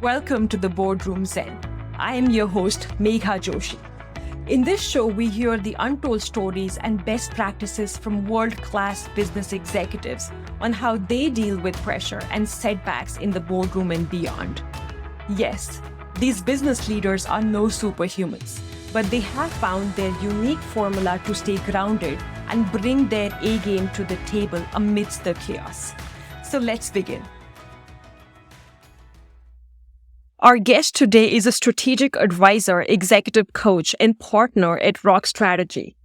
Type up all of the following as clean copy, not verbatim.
Welcome to the Boardroom Zen. I am your host, Megha Joshi. In this show, we hear the untold stories and best practices from world-class business executives on how they deal with pressure and setbacks in the boardroom and beyond. Yes, these business leaders are no superhumans, but they have found their unique formula to stay grounded and bring their A game to the table amidst the chaos. So let's begin. Our guest today is a strategic advisor, executive coach, and partner at ROX Strategy.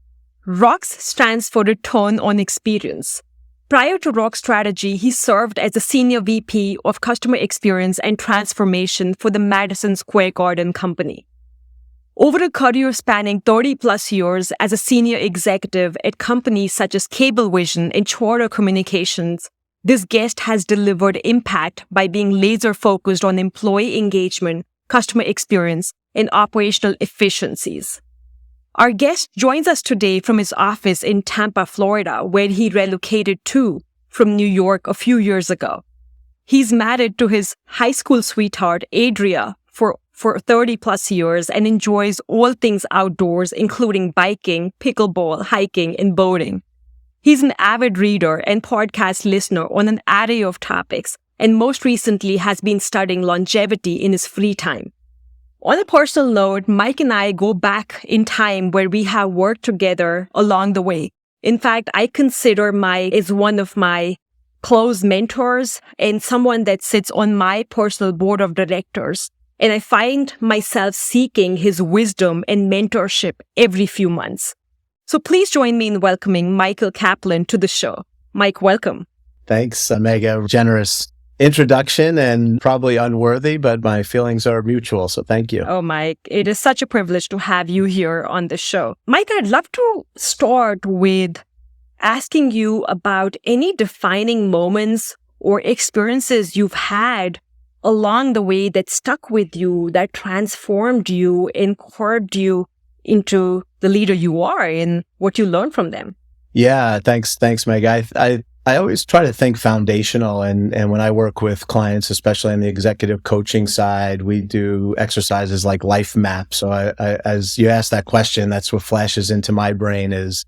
ROX stands for Return on Experience. Prior to ROX Strategy, he served as a senior VP of Customer Experience and Transformation for the Madison Square Garden Company. Over a career spanning 30-plus years as a senior executive at companies such as Cablevision and Charter Communications, this guest has delivered impact by being laser-focused on employee engagement, customer experience, and operational efficiencies. Our guest joins us today from his office in Tampa, Florida, where he relocated to from New York a few years ago. He's married to his high school sweetheart, Adria, for 30-plus years and enjoys all things outdoors, including biking, pickleball, hiking, and boating. He's an avid reader and podcast listener on an array of topics, and most recently has been studying longevity in his free time. On a personal note, Mike and I go back in time where we have worked together along the way. In fact, I consider Mike as one of my close mentors and someone that sits on my personal board of directors. And I find myself seeking his wisdom and mentorship every few months. So please join me in welcoming Michael Kaplan to the show. Mike, welcome. Thanks, Megha. Generous introduction and probably unworthy, but my feelings are mutual. So thank you. Oh, Mike, it is such a privilege to have you here on the show. Mike, I'd love to start with asking you about any defining moments or experiences you've had along the way that stuck with you, that transformed you and carved you into the leader you are and what you learned from them. Yeah, thanks, Meg. I always try to think foundational, and when I work with clients, especially on the executive coaching side, we do exercises like life maps. So I as you ask that question, that's what flashes into my brain is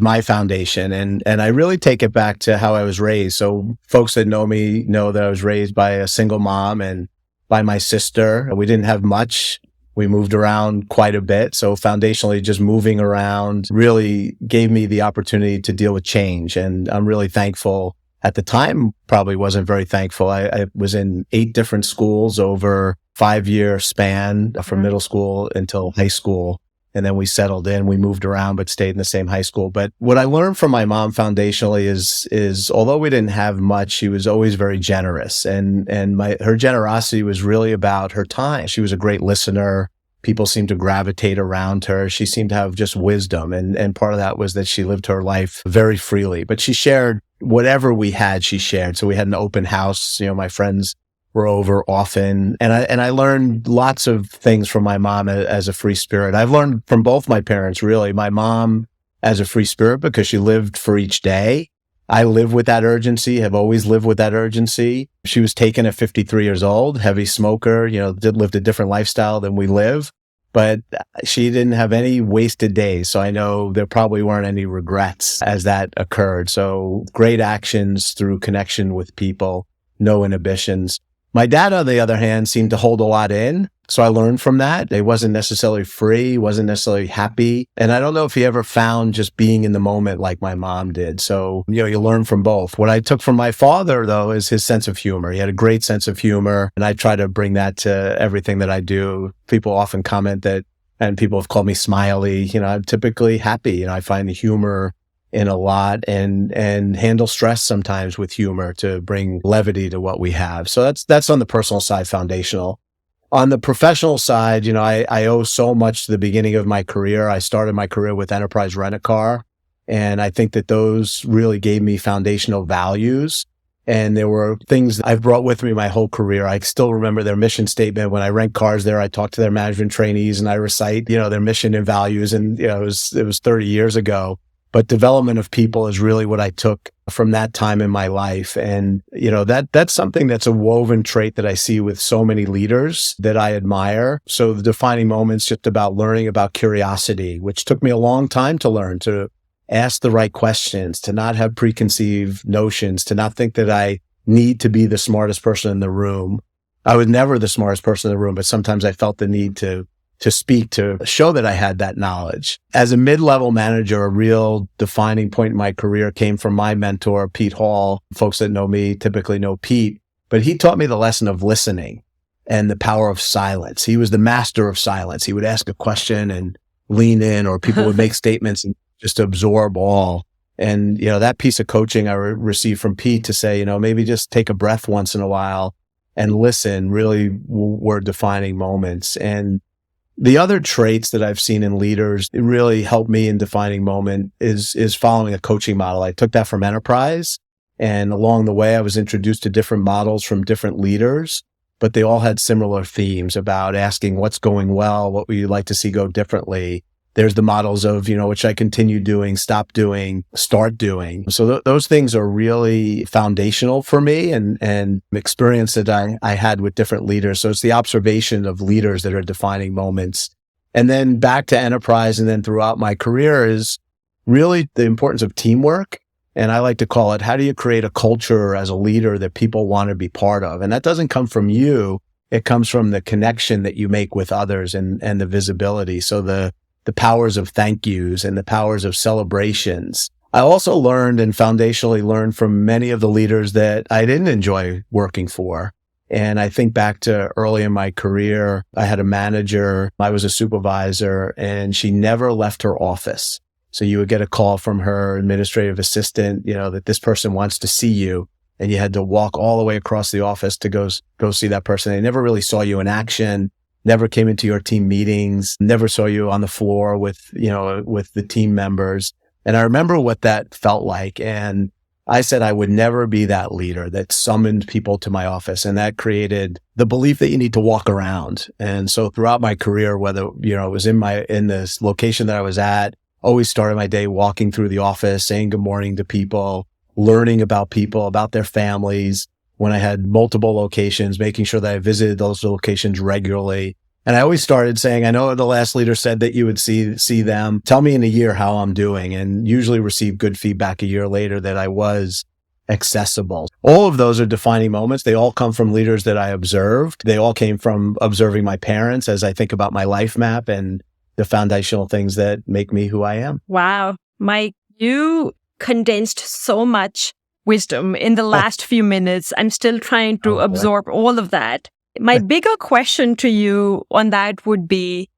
my foundation, and I really take it back to how I was raised. So folks that know me know that I was raised by a single mom and by my sister. We didn't have much. We moved around quite a bit. So foundationally, just moving around really gave me the opportunity to deal with change. And I'm really thankful. At the time, probably wasn't very thankful. I was in 8 different schools over 5-year span from middle school until high school. And then we settled in, we moved around, but stayed in the same high school. But what I learned from my mom foundationally is although we didn't have much, she was always very generous. And her generosity was really about her time. She was a great listener. People seemed to gravitate around her. She seemed to have just wisdom. And part of that was that she lived her life very freely. But she shared whatever we had, she shared. So we had an open house. My friends were over often. And I learned lots of things from my mom as a free spirit. I've learned from both my parents, really. My mom as a free spirit because she lived for each day. I live with that urgency, have always lived with that urgency. She was taken at 53 years old, heavy smoker, lived a different lifestyle than we live. But she didn't have any wasted days. So I know there probably weren't any regrets as that occurred. So great actions through connection with people, no inhibitions. My dad, on the other hand, seemed to hold a lot in. So I learned from that. He wasn't necessarily free, wasn't necessarily happy. And I don't know if he ever found just being in the moment like my mom did. So, you learn from both. What I took from my father, though, is his sense of humor. He had a great sense of humor. And I try to bring that to everything that I do. People often comment that, and people have called me smiley. I'm typically happy. I find the humor in a lot and handle stress sometimes with humor to bring levity to what we have. So that's on the personal side, foundational. On the professional side, I owe so much to the beginning of my career. I started my career with Enterprise Rent-A-Car, and I think that those really gave me foundational values. And there were things I've brought with me my whole career. I still remember their mission statement. When I rent cars there, I talk to their management trainees and I recite, their mission and values. And, it was 30 years ago. But development of people is really what I took from that time in my life. And, that's something that's a woven trait that I see with so many leaders that I admire. So the defining moment's just about learning about curiosity, which took me a long time to learn, to ask the right questions, to not have preconceived notions, to not think that I need to be the smartest person in the room. I was never the smartest person in the room, but sometimes I felt the need to speak, to show that I had that knowledge. As a mid-level manager, a real defining point in my career came from my mentor, Pete Hall. Folks that know me typically know Pete, but he taught me the lesson of listening and the power of silence. He was the master of silence. He would ask a question and lean in, or people would make statements and just absorb all. And, that piece of coaching I received from Pete to say, maybe just take a breath once in a while and listen really were defining moments. And the other traits that I've seen in leaders that really helped me in defining moment is following a coaching model. I took that from enterprise, and along the way, I was introduced to different models from different leaders, but they all had similar themes about asking what's going well, what would you like to see go differently. There's the models of, which I continue doing, stop doing, start doing. So those things are really foundational for me and experience that I had with different leaders. So it's the observation of leaders that are defining moments. And then back to enterprise and then throughout my career is really the importance of teamwork. And I like to call it, how do you create a culture as a leader that people want to be part of? And that doesn't come from you. It comes from the connection that you make with others and the visibility. So the powers of thank yous and the powers of celebrations. I also learned and foundationally learned from many of the leaders that I didn't enjoy working for. And I think back to early in my career, I had a manager, I was a supervisor, and she never left her office. So you would get a call from her administrative assistant, that this person wants to see you. And you had to walk all the way across the office to go see that person. They never really saw you in action. Never came into your team meetings, never saw you on the floor with the team members. And I remember what that felt like. And I said I would never be that leader that summoned people to my office. And that created the belief that you need to walk around. And so throughout my career, whether, it was in this location that I was at, always started my day walking through the office, saying good morning to people, learning about people, about their families. When I had multiple locations, making sure that I visited those locations regularly. And I always started saying, I know the last leader said that you would see them. Tell me in a year how I'm doing, and usually receive good feedback a year later that I was accessible. All of those are defining moments. They all come from leaders that I observed. They all came from observing my parents as I think about my life map and the foundational things that make me who I am. Wow. Mike, you condensed so much wisdom in the last few minutes. I'm still trying to absorb all of that. My bigger question to you on that would be,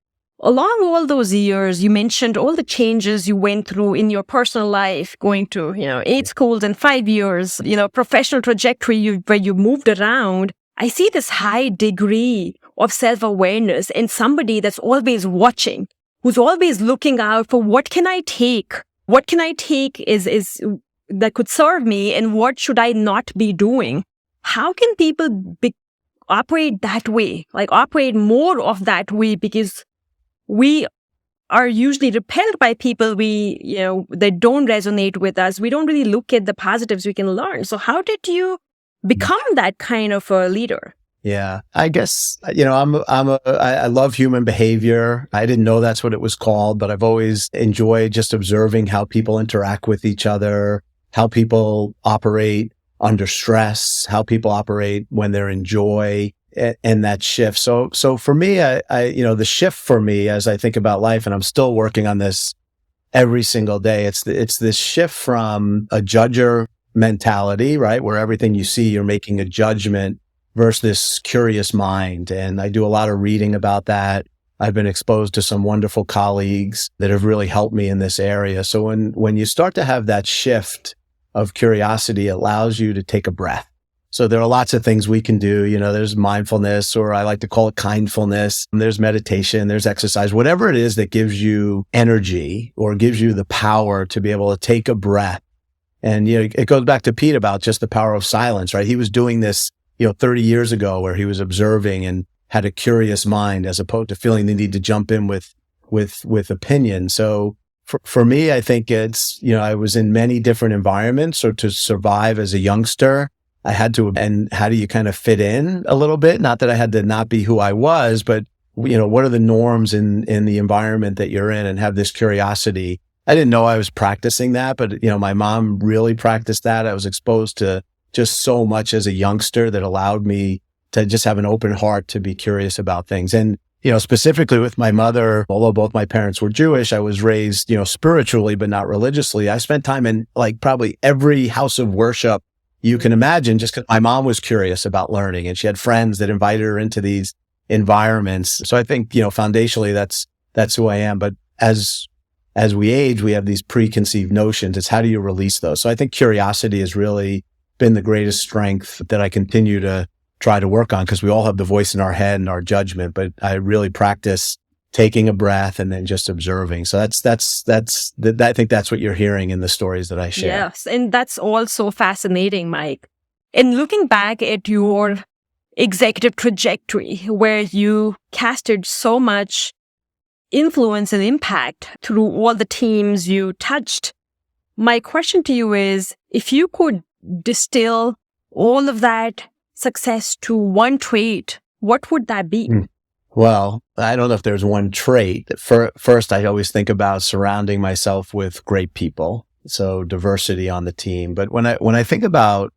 along all those years, you mentioned all the changes you went through in your personal life, going to, 8 schools in 5 years, professional trajectory where you moved around. I see this high degree of self-awareness in somebody that's always watching, who's always looking out for what can I take? What can I take is that could serve me, and what should I not be doing? How can people operate that way, operate more of that way? Because we are usually repelled by people that don't resonate with us. We don't really look at the positives we can learn. So how did you become that kind of a leader? Yeah, I guess, I love human behavior. I didn't know that's what it was called, but I've always enjoyed just observing how people interact with each other, how people operate under stress, how people operate when they're in joy, and that shift. So for me, the shift for me as I think about life, and I'm still working on this every single day, it's this shift from a judger mentality, right? Where everything you see, you're making a judgment, versus this curious mind. And I do a lot of reading about that. I've been exposed to some wonderful colleagues that have really helped me in this area. So when you start to have that shift of curiosity, it allows you to take a breath. So there are lots of things we can do. There's mindfulness, or I like to call it kindfulness. There's meditation, there's exercise, whatever it is that gives you energy or gives you the power to be able to take a breath. And, it goes back to Pete about just the power of silence, right? He was doing this 30 years ago, where he was observing and had a curious mind, as opposed to feeling the need to jump in with opinion. So for me, I think it's, I was in many different environments. So to survive as a youngster, I had to, and how do you kind of fit in a little bit? Not that I had to not be who I was, but what are the norms in the environment that you're in, and have this curiosity. I didn't know I was practicing that, but my mom really practiced that. I was exposed to just so much as a youngster that allowed me to just have an open heart to be curious about things. And, specifically with my mother, although both my parents were Jewish, I was raised, spiritually, but not religiously. I spent time in like probably every house of worship you can imagine, just because my mom was curious about learning, and she had friends that invited her into these environments. So I think, foundationally, that's who I am. But as we age, we have these preconceived notions. It's how do you release those? So I think curiosity has really been the greatest strength that I continue to try to work on, because we all have the voice in our head and our judgment, but I really practice taking a breath and then just observing. So I think that's what you're hearing in the stories that I share. Yes. And that's also fascinating, Mike. And looking back at your executive trajectory, where you casted so much influence and impact through all the teams you touched, my question to you is, if you could distill all of that success to one trait, what would that be? Well, I don't know if there's one trait. First, I always think about surrounding myself with great people. So diversity on the team. But when I think about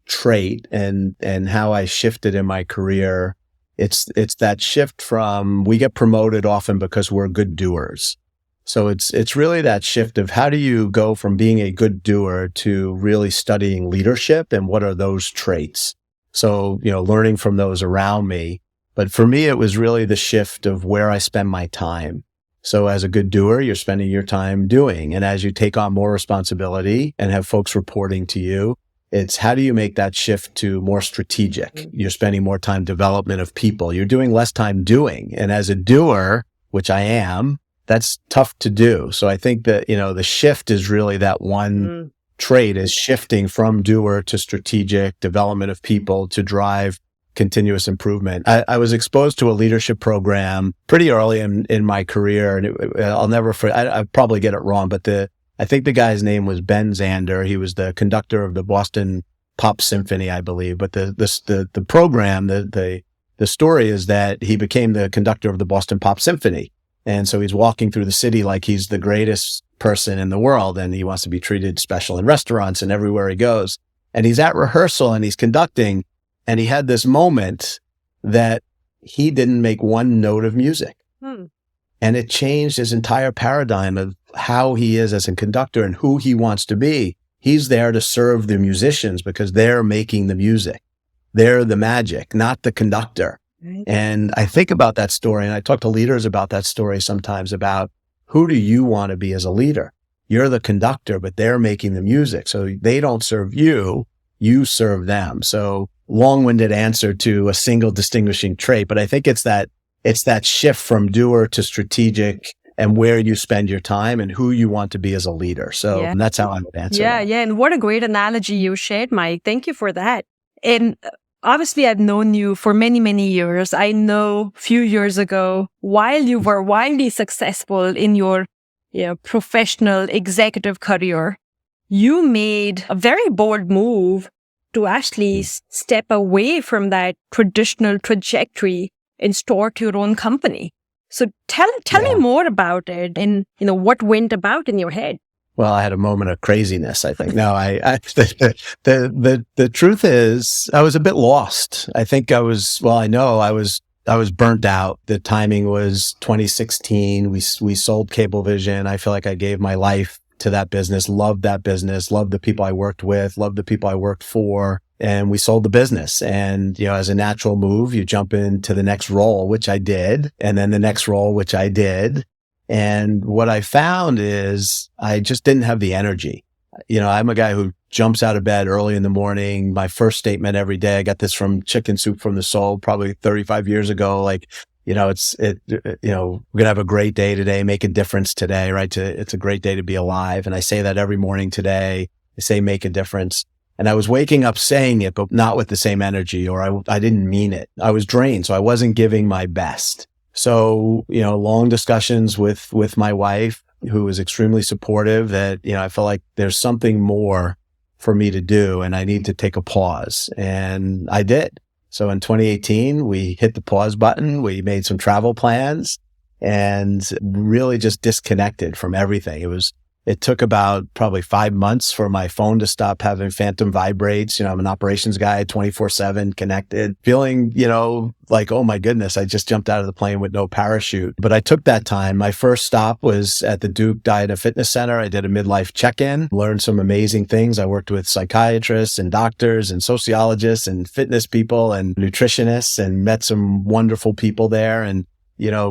trait and how I shifted in my career, it's that shift from, we get promoted often because we're good doers. So it's really that shift of how do you go from being a good doer to really studying leadership, and what are those traits? So, learning from those around me. But for me, it was really the shift of where I spend my time. So as a good doer, you're spending your time doing. And as you take on more responsibility and have folks reporting to you, it's how do you make that shift to more strategic? You're spending more time development of people. You're doing less time doing. And as a doer, which I am, that's tough to do. So I think that, the shift is really that one trait, is shifting from doer to strategic development of people to drive continuous improvement. I was exposed to a leadership program pretty early in my career, and I'll never forget. I probably get it wrong, but I think the guy's name was Ben Zander. He was the conductor of the Boston Pop Symphony, I believe. But the program, the story is that he became the conductor of the Boston Pop Symphony, and so he's walking through the city like he's the greatest person in the world, and he wants to be treated special in restaurants and everywhere he goes. And he's at rehearsal and he's conducting. And he had this moment that he didn't make one note of music. And it changed his entire paradigm of how he is as a conductor and who he wants to be. He's there to serve the musicians because they're making the music. They're the magic, not the conductor. Right. And I think about that story, and I talk to leaders about that story sometimes, about who do you want to be as a leader? You're the conductor, but they're making the music. So they don't serve you, you serve them. So long-winded answer to a single distinguishing trait, but I think it's that shift from doer to strategic, and where you spend your time and who you want to be as a leader. So that's how I would answer that. Yeah. And what a great analogy you shared, Mike. Thank you for that. And obviously, I've known you for many, many years. I know a few years ago, while you were wildly successful in your professional executive career, you made a very bold move to actually step away from that traditional trajectory and start your own company. So tell me more about it, and what went about in your head. Well, I had a moment of craziness, I think. No, the truth is I was a bit lost. I think I was burnt out. The timing was 2016. We sold Cablevision. I feel like I gave my life to that business, loved that business, loved the people I worked with, loved the people I worked for, and we sold the business. And, as a natural move, you jump into the next role, which I did, and then the next role, which I did. And what I found is I just didn't have the energy. I'm a guy who jumps out of bed early in the morning. My first statement every day, I got this from Chicken Soup from the Soul, probably 35 years ago. Like, we're going to have a great day today, make a difference today, right? It's a great day to be alive. And I say that every morning today. I say, make a difference. And I was waking up saying it, but not with the same energy, or I didn't mean it. I was drained. So I wasn't giving my best. So, long discussions with my wife. who was extremely supportive, that, I felt like there's something more for me to do and I need to take a pause. And I did. So in 2018, we hit the pause button. We made some travel plans and really just disconnected from everything. It took about probably 5 months for my phone to stop having phantom vibrates. I'm an operations guy, 24/7 connected, feeling, like, oh my goodness, I just jumped out of the plane with no parachute. But I took that time. My first stop was at the Duke Diet and Fitness Center. I did a midlife check-in, learned some amazing things. I worked with psychiatrists and doctors and sociologists and fitness people and nutritionists and met some wonderful people there, and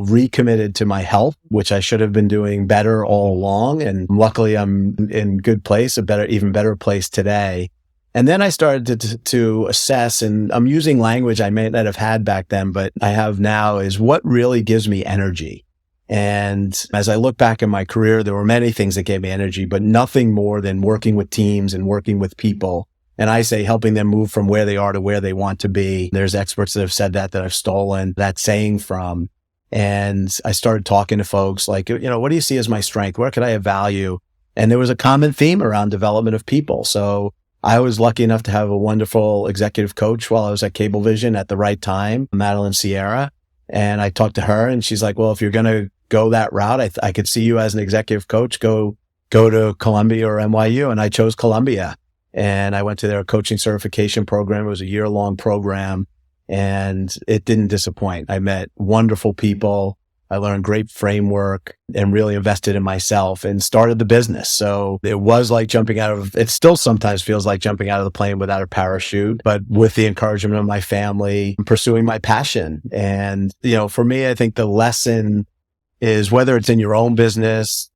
recommitted to my health, which I should have been doing better all along. And luckily I'm in a good place, even better place today. And then I started to assess, and I'm using language I may not have had back then, but I have now, is what really gives me energy. And as I look back in my career, there were many things that gave me energy, but nothing more than working with teams and working with people. And I say helping them move from where they are to where they want to be. There's experts that have said that I've stolen that saying from. And I started talking to folks like, what do you see as my strength? Where could I have value? And there was a common theme around development of people. So I was lucky enough to have a wonderful executive coach while I was at Cablevision at the right time, Madeline Sierra. And I talked to her and she's like, well, if you're going to go that route, I could see you as an executive coach, go to Columbia or NYU. And I chose Columbia. And I went to their coaching certification program. It was a year-long program. And it didn't disappoint. I met wonderful people. I learned great framework and really invested in myself and started the business. So it was like it still sometimes feels like jumping out of the plane without a parachute, but with the encouragement of my family, pursuing my passion. And, for me, I think the lesson is, whether it's in your own business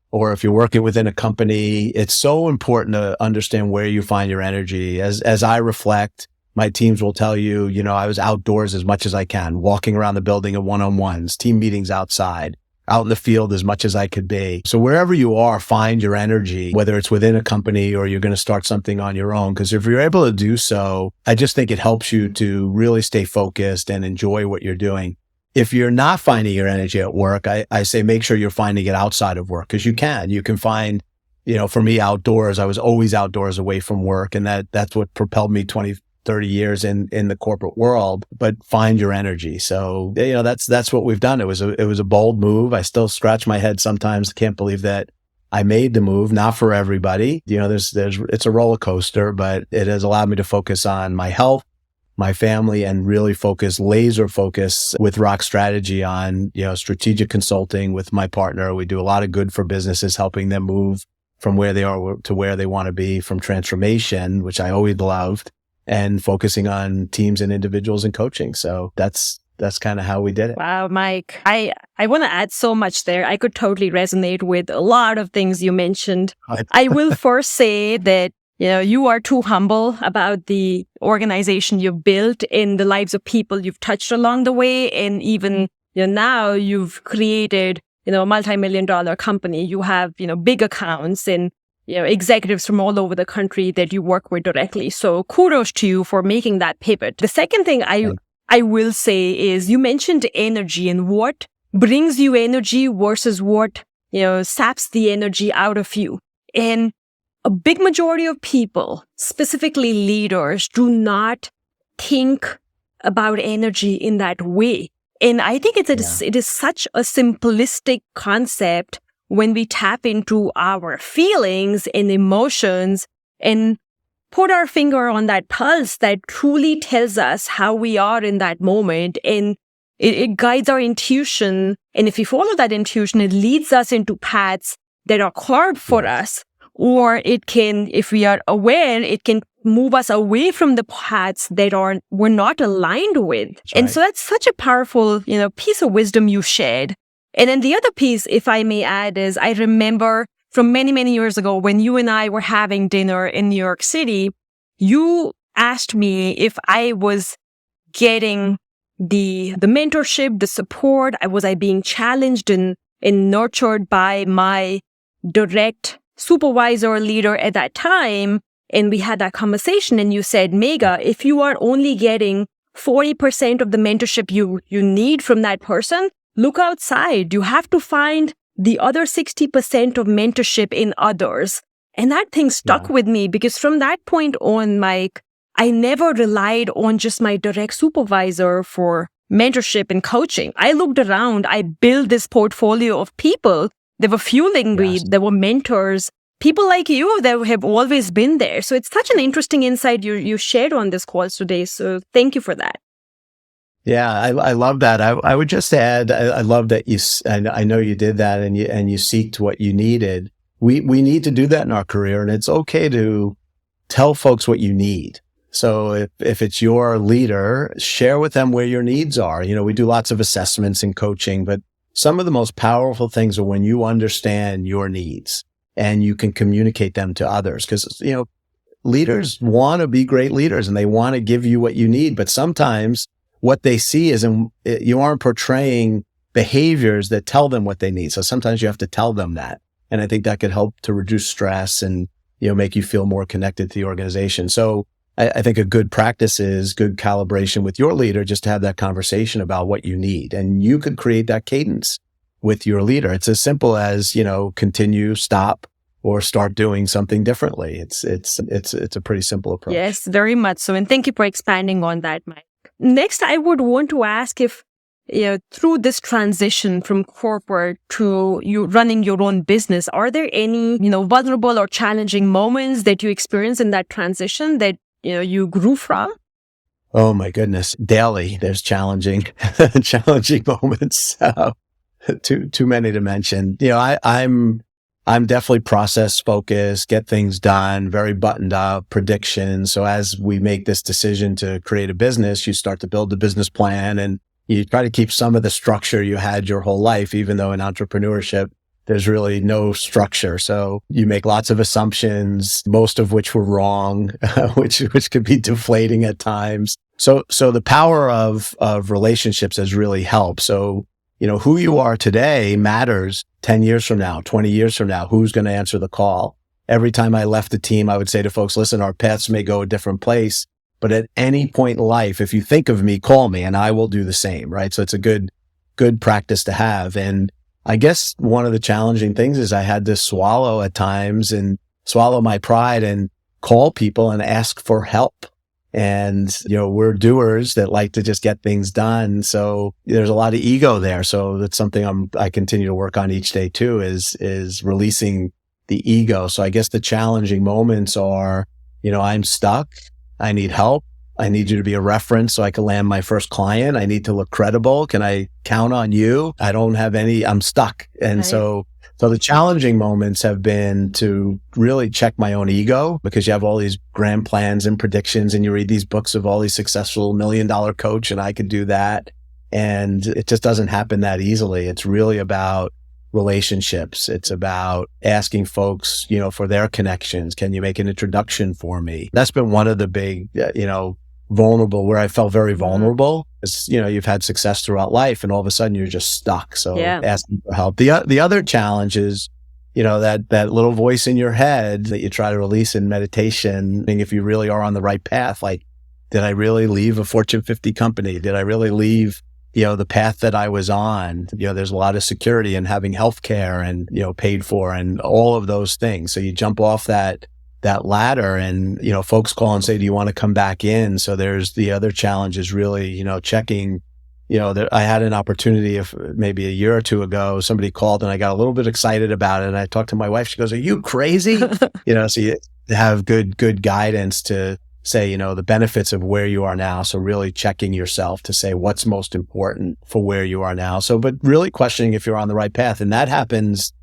or if you're working within a company, it's so important to understand where you find your energy. As I reflect, my teams will tell you, I was outdoors as much as I can, walking around the building in one-on-ones, team meetings outside, out in the field as much as I could be. So wherever you are, find your energy, whether it's within a company or you're going to start something on your own. Because if you're able to do so, I just think it helps you to really stay focused and enjoy what you're doing. If you're not finding your energy at work, I say make sure you're finding it outside of work, because you can find, for me, outdoors. I was always outdoors away from work, and that's what propelled me 30 years in the corporate world. But find your energy. So, that's what we've done. It was a bold move. I still scratch my head sometimes. Can't believe that I made the move. Not for everybody. It's a roller coaster, but it has allowed me to focus on my health, my family, and really laser focus with ROX Strategy on, strategic consulting with my partner. We do a lot of good for businesses, helping them move from where they are to where they want to be, from transformation, which I always loved, and focusing on teams and individuals and coaching. So that's kind of how we did it. Wow, Mike. I want to add so much there. I could totally resonate with a lot of things you mentioned. I will first say that, you are too humble about the organization you've built in the lives of people you've touched along the way. And even, now you've created, a multi-million-dollar company. You have, big accounts and executives from all over the country that you work with directly. So kudos to you for making that pivot. The second thing I will say is, you mentioned energy and what brings you energy versus what, saps the energy out of you. And a big majority of people, specifically leaders, do not think about energy in that way. And I think it is such a simplistic concept when we tap into our feelings and emotions and put our finger on that pulse that truly tells us how we are in that moment. And it guides our intuition. And if we follow that intuition, it leads us into paths that are carved for us. Or it can, if we are aware, it can move us away from the paths that we're not aligned with. That's right. And so that's such a powerful, piece of wisdom you shared. And then the other piece, if I may add, is I remember from many, many years ago when you and I were having dinner in New York City, you asked me if I was getting the mentorship, the support. Was I being challenged and nurtured by my direct supervisor or leader at that time? And we had that conversation and you said, Megha, if you are only getting 40% of the mentorship you need from that person, look outside. You have to find the other 60% of mentorship in others. And that thing stuck with me because from that point on, Mike, I never relied on just my direct supervisor for mentorship and coaching. I looked around, I built this portfolio of people that were fueling me, there were mentors, people like you that have always been there. So it's such an interesting insight you shared on this call today. So thank you for that. Yeah, I love that. I would just add, I love that I know you did that and you seeked what you needed. We need to do that in our career, and it's okay to tell folks what you need. So if it's your leader, share with them where your needs are. We do lots of assessments and coaching, but some of the most powerful things are when you understand your needs and you can communicate them to others. Because, leaders want to be great leaders and they want to give you what you need. But sometimes what they see is you aren't portraying behaviors that tell them what they need. So sometimes you have to tell them that. And I think that could help to reduce stress and, make you feel more connected to the organization. So I think a good practice is good calibration with your leader, just to have that conversation about what you need. And you could create that cadence with your leader. It's as simple as, continue, stop, or start doing something differently. It's a pretty simple approach. Yes, very much so. And thank you for expanding on that, Mike. Next, I would want to ask if, through this transition from corporate to you running your own business, are there any, vulnerable or challenging moments that you experience in that transition that, you grew from? Oh my goodness. Daily, there's challenging moments. Too many to mention. I'm definitely process focused, get things done, very buttoned up, predictions. So as we make this decision to create a business, you start to build the business plan and you try to keep some of the structure you had your whole life, even though in entrepreneurship, there's really no structure. So you make lots of assumptions, most of which were wrong, which could be deflating at times. So the power of relationships has really helped. So, who you are today matters 10 years from now, 20 years from now, who's going to answer the call. Every time I left the team, I would say to folks, listen, our paths may go a different place, but at any point in life, if you think of me, call me and I will do the same, right? So it's a good practice to have. And I guess one of the challenging things is I had to swallow at times and swallow my pride and call people and ask for help. And, we're doers that like to just get things done. So there's a lot of ego there. So that's something I continue to work on each day too, is releasing the ego. So I guess the challenging moments are, I'm stuck. I need help. I need you to be a reference so I can land my first client. I need to look credible. Can I count on you? I don't have I'm stuck. And so the challenging moments have been to really check my own ego, because you have all these grand plans and predictions and you read these books of all these successful $1 million coach and I could do that. And it just doesn't happen that easily. It's really about relationships. It's about asking folks, for their connections. Can you make an introduction for me? That's been one of the big, vulnerable, where I felt very vulnerable. Is, you've had success throughout life and all of a sudden you're just stuck. So asking for help. The other challenge is, that little voice in your head that you try to release in meditation. And if you really are on the right path, like, did I really leave a Fortune 50 company? Did I really leave, the path that I was on? There's a lot of security in having healthcare and, paid for and all of those things. So you jump off that ladder and, folks call and say, do you want to come back in? So there's the other challenge is really, checking, I had an opportunity maybe a year or two ago, somebody called and I got a little bit excited about it. And I talked to my wife, she goes, are you crazy? So you have good guidance to say, the benefits of where you are now. So really checking yourself to say what's most important for where you are now. So, but really questioning if you're on the right path. And that happens,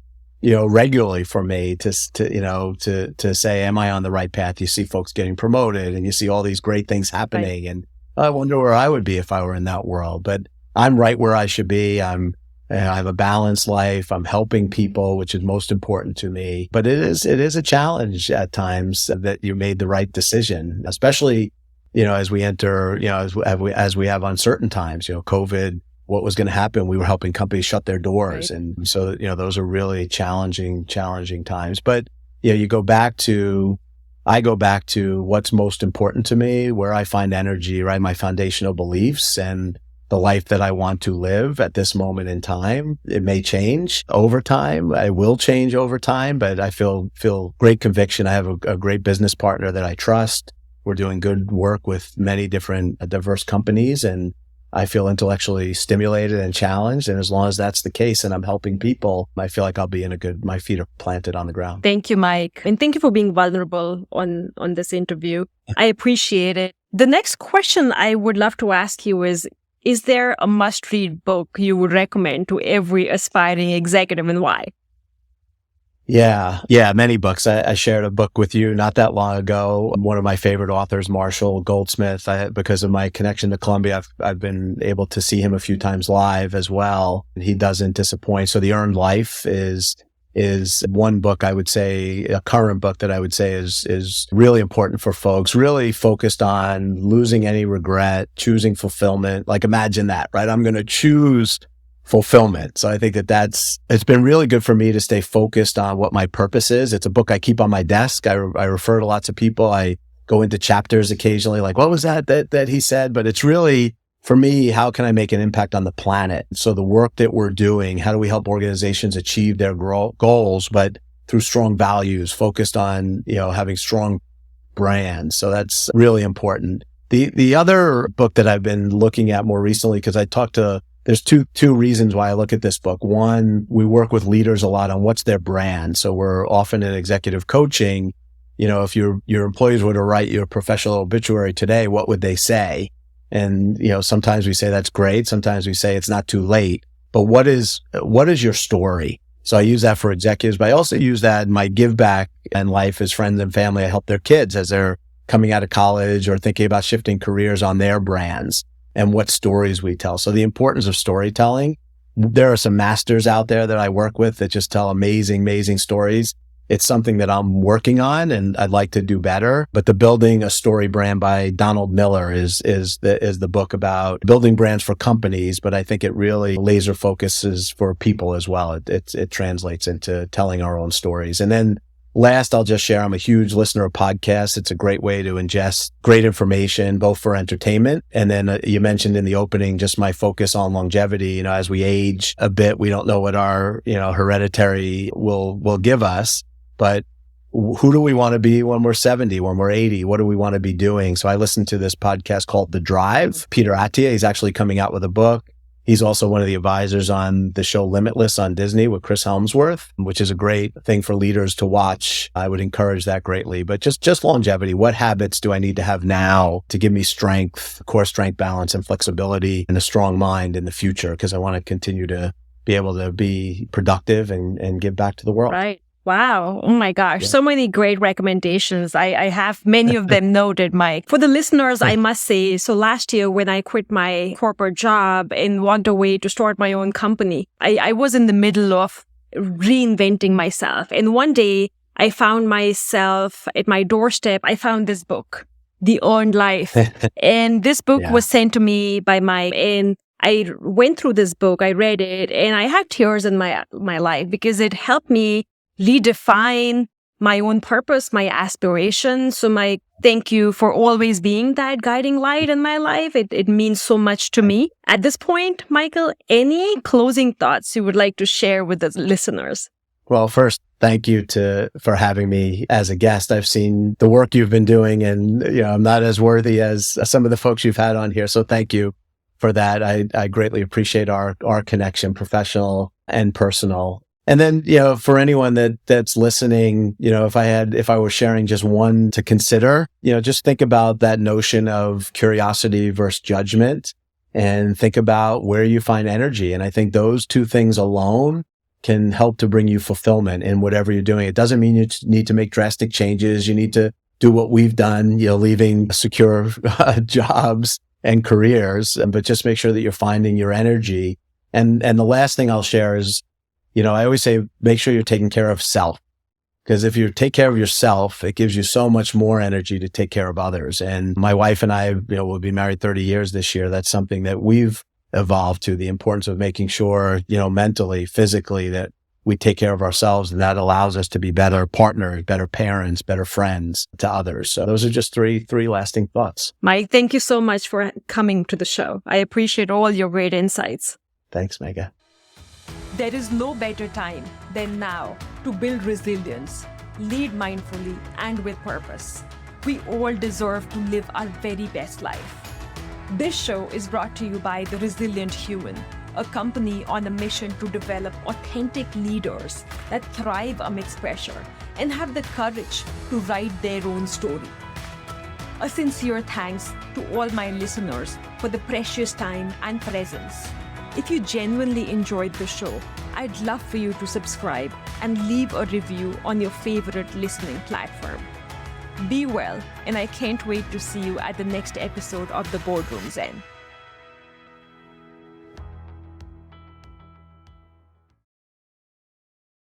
regularly for me to say, am I on the right path? You see folks getting promoted and you see all these great things happening. Right. And I wonder where I would be if I were in that world, but I'm right where I should be. I have a balanced life. I'm helping people, which is most important to me. But it is a challenge at times that you made the right decision, especially, as we enter, as we have uncertain times, COVID, what was going to happen. We were helping companies shut their doors. Right. And so, those are really challenging times. But, I go back to what's most important to me, where I find energy, right? My foundational beliefs. And the life that I want to live at this moment in time. It may change over time. I will change over time, but I feel great conviction. I have a great business partner that I trust. We're doing good work with many different diverse companies, and I feel intellectually stimulated and challenged. And as long as that's the case and I'm helping people, I feel like I'll be my feet are planted on the ground. Thank you, Mike. And thank you for being vulnerable on this interview. I appreciate it. The next question I would love to ask you is there a must-read book you would recommend to every aspiring executive, and why? Yeah, many books. I shared a book with you not that long ago. One of my favorite authors, Marshall Goldsmith. Because of my connection to Columbia, I've been able to see him a few times live as well. He doesn't disappoint. So The Earned Life is one book I would say, a current book that I would say is really important for folks, really focused on losing any regret, choosing fulfillment. Like imagine that, right? I'm going to choose fulfillment. So I think it's been really good for me to stay focused on what my purpose is. It's a book I keep on my desk. I refer to lots of people. I go into chapters occasionally, like, what was that he said? But it's really, for me, how can I make an impact on the planet? So the work that we're doing, how do we help organizations achieve their goals, but through strong values, focused on, having strong brands. So that's really important. The other book that I've been looking at more recently, because there's two reasons why I look at this book. One, we work with leaders a lot on what's their brand. So we're often in executive coaching. If your employees were to write your professional obituary today, what would they say? And, sometimes we say that's great. Sometimes we say it's not too late. But what is your story? So I use that for executives, but I also use that in my give back and life as friends and family. I help their kids as they're coming out of college or thinking about shifting careers on their brands and what stories we tell. So the importance of storytelling. There are some masters out there that I work with that just tell amazing, amazing stories. It's something that I'm working on and I'd like to do better. But the Building a Story Brand by Donald Miller is the book about building brands for companies. But I think it really laser focuses for people as well. It translates into telling our own stories. And then last, I'll just share, I'm a huge listener of podcasts. It's a great way to ingest great information, both for entertainment. And then you mentioned in the opening, just my focus on longevity. As we age a bit, we don't know what our, hereditary will give us. But who do we want to be when we're 70, when we're 80? What do we want to be doing? So I listened to this podcast called The Drive. Peter Attia, he's actually coming out with a book. He's also one of the advisors on the show Limitless on Disney with Chris Helmsworth, which is a great thing for leaders to watch. I would encourage that greatly. But just longevity. What habits do I need to have now to give me strength, core strength, balance, and flexibility, and a strong mind in the future? Because I want to continue to be able to be productive and give back to the world. Right. Wow. Oh my gosh. Yeah. So many great recommendations. I have many of them noted, Mike. For the listeners, I must say, so last year when I quit my corporate job and walked away to start my own company, I was in the middle of reinventing myself. And one day I found myself at my doorstep. I found this book, The Earned Life. And this book was sent to me by Mike. And I went through this book. I read it and I had tears in my life because it helped me redefine my own purpose, my aspirations. So Mike, thank you for always being that guiding light in my life. It means so much to me. At this point, Michael, any closing thoughts you would like to share with the listeners? Well, first, thank you for having me as a guest. I've seen the work you've been doing and I'm not as worthy as some of the folks you've had on here. So thank you for that. I greatly appreciate our connection, professional and personal. And then, for anyone that's listening, if I were sharing just one to consider, just think about that notion of curiosity versus judgment and think about where you find energy. And I think those two things alone can help to bring you fulfillment in whatever you're doing. It doesn't mean you need to make drastic changes. You need to do what we've done, leaving secure jobs and careers, but just make sure that you're finding your energy. And the last thing I'll share is, I always say, make sure you're taking care of self, because if you take care of yourself, it gives you so much more energy to take care of others. And my wife and I, will be married 30 years this year. That's something that we've evolved to, the importance of making sure, mentally, physically, that we take care of ourselves, and that allows us to be better partners, better parents, better friends to others. So those are just three lasting thoughts. Mike, thank you so much for coming to the show. I appreciate all your great insights. Thanks, Megha. There is no better time than now to build resilience, lead mindfully, and with purpose. We all deserve to live our very best life. This show is brought to you by The Resilient Human, a company on a mission to develop authentic leaders that thrive amidst pressure and have the courage to write their own story. A sincere thanks to all my listeners for the precious time and presence. If you genuinely enjoyed the show, I'd love for you to subscribe and leave a review on your favorite listening platform. Be well, and I can't wait to see you at the next episode of The Boardroom Zen.